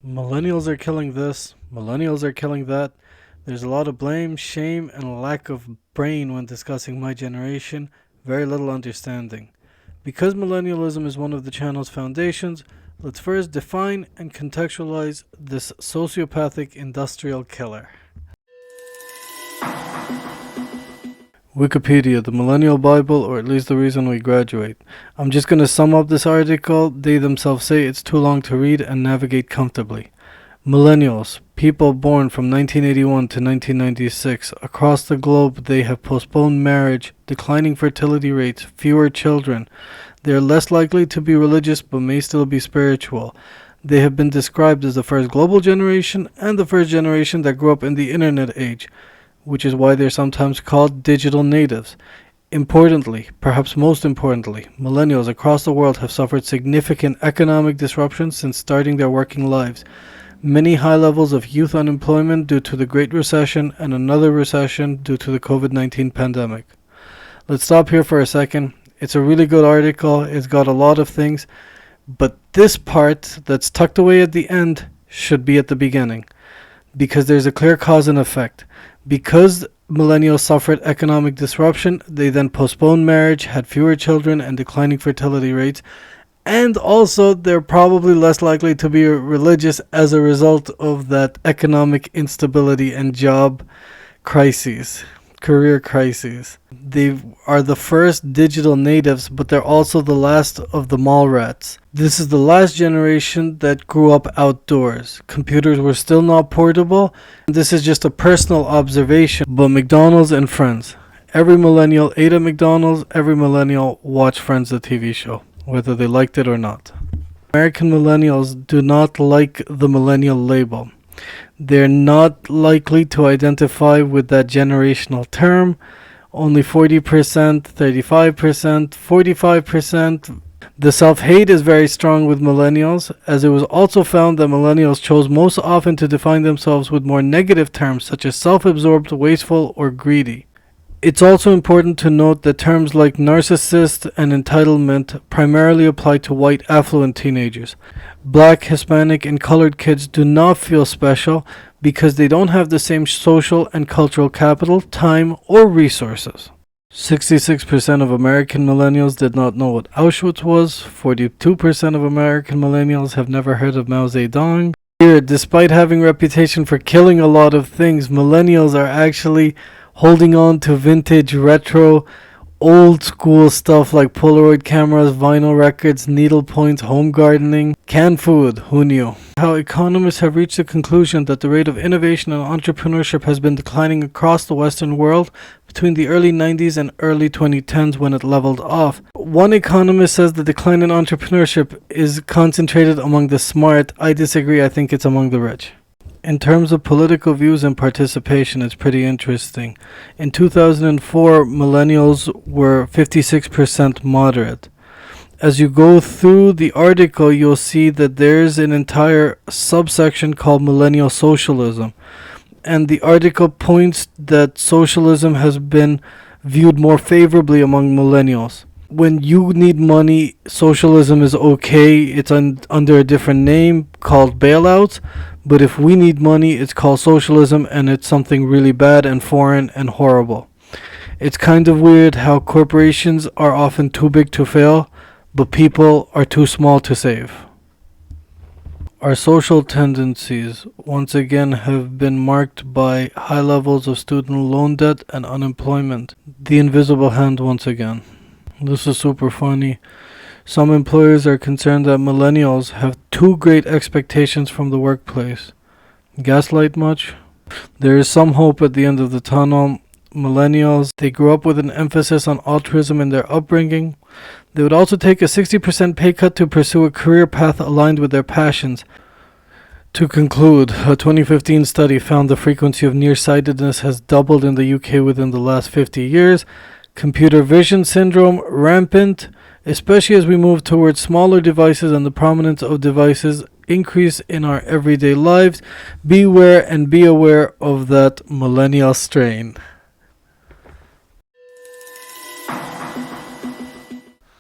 Millennials are killing this, millennials are killing that. There's a lot of blame, shame, and a lack of brain when discussing my generation, very little understanding. Because millennialism is one of the channel's foundations, let's first define and contextualize this sociopathic industrial killer. Wikipedia, the Millennial Bible, or at least the reason we graduate. I'm just going to sum up this article. They themselves say it's too long to read and navigate comfortably. Millennials, people born from 1981 to 1996. Across the globe, they have postponed marriage, declining fertility rates, fewer children. They are less likely to be religious but may still be spiritual. They have been described as the first global generation and the first generation that grew up in the internet age, which is why they're sometimes called digital natives. Importantly, perhaps most importantly, millennials across the world have suffered significant economic disruptions since starting their working lives. Many high levels of youth unemployment due to the Great Recession and another recession due to the COVID-19 pandemic. Let's stop here for a second. It's a really good article. It's got a lot of things, but this part that's tucked away at the end should be at the beginning, because there's a clear cause and effect. Because millennials suffered economic disruption, they then postponed marriage, had fewer children, and declining fertility rates. And also, they're probably less likely to be religious as a result of that economic instability and job crises, career crises. They are the first digital natives, but they're also the last of the mall rats. This is the last generation that grew up outdoors. Computers were still not portable. This is just a personal observation, but McDonald's and Friends. Every millennial ate at McDonald's, every millennial watched Friends, the TV show, whether they liked it or not. American millennials do not like the millennial label. They're not likely to identify with that generational term. Only 40%, 35%, 45%. The self-hate is very strong with millennials, as it was also found that millennials chose most often to define themselves with more negative terms such as self-absorbed, wasteful, or greedy. It's also important to note that terms like narcissist and entitlement primarily apply to white affluent teenagers. Black, Hispanic, and colored kids do not feel special because they don't have the same social and cultural capital, time, or resources. 66% of American millennials did not know what Auschwitz was. 42% of American millennials have never heard of Mao Zedong. Here, despite having a reputation for killing a lot of things, millennials are actually holding on to vintage, retro, old school stuff like Polaroid cameras, vinyl records, needlepoints, home gardening, canned food. Who knew? How economists have reached the conclusion that the rate of innovation and entrepreneurship has been declining across the Western world between the early 90s and early 2010s when it leveled off. One economist says the decline in entrepreneurship is concentrated among the smart. I disagree. I think it's among the rich. In terms of political views and participation, it's pretty interesting. In 2004, millennials were 56% moderate. As you go through the article, you'll see that there's an entire subsection called millennial socialism. And the article points that socialism has been viewed more favorably among millennials. When you need money, socialism is okay. It's under a different name called bailouts. But if we need money, it's called socialism, and it's something really bad and foreign and horrible. It's kind of weird how corporations are often too big to fail, but people are too small to save. Our social tendencies, once again, have been marked by high levels of student loan debt and unemployment. The invisible hand once again. This is super funny. Some employers are concerned that millennials have too great expectations from the workplace. Gaslight much? There is some hope at the end of the tunnel. Millennials, they grew up with an emphasis on altruism in their upbringing. They would also take a 60% pay cut to pursue a career path aligned with their passions. To conclude, a 2015 study found the frequency of nearsightedness has doubled in the UK within the last 50 years. Computer vision syndrome rampant, especially as we move towards smaller devices and the prominence of devices increase in our everyday lives. Beware and be aware of that millennial strain.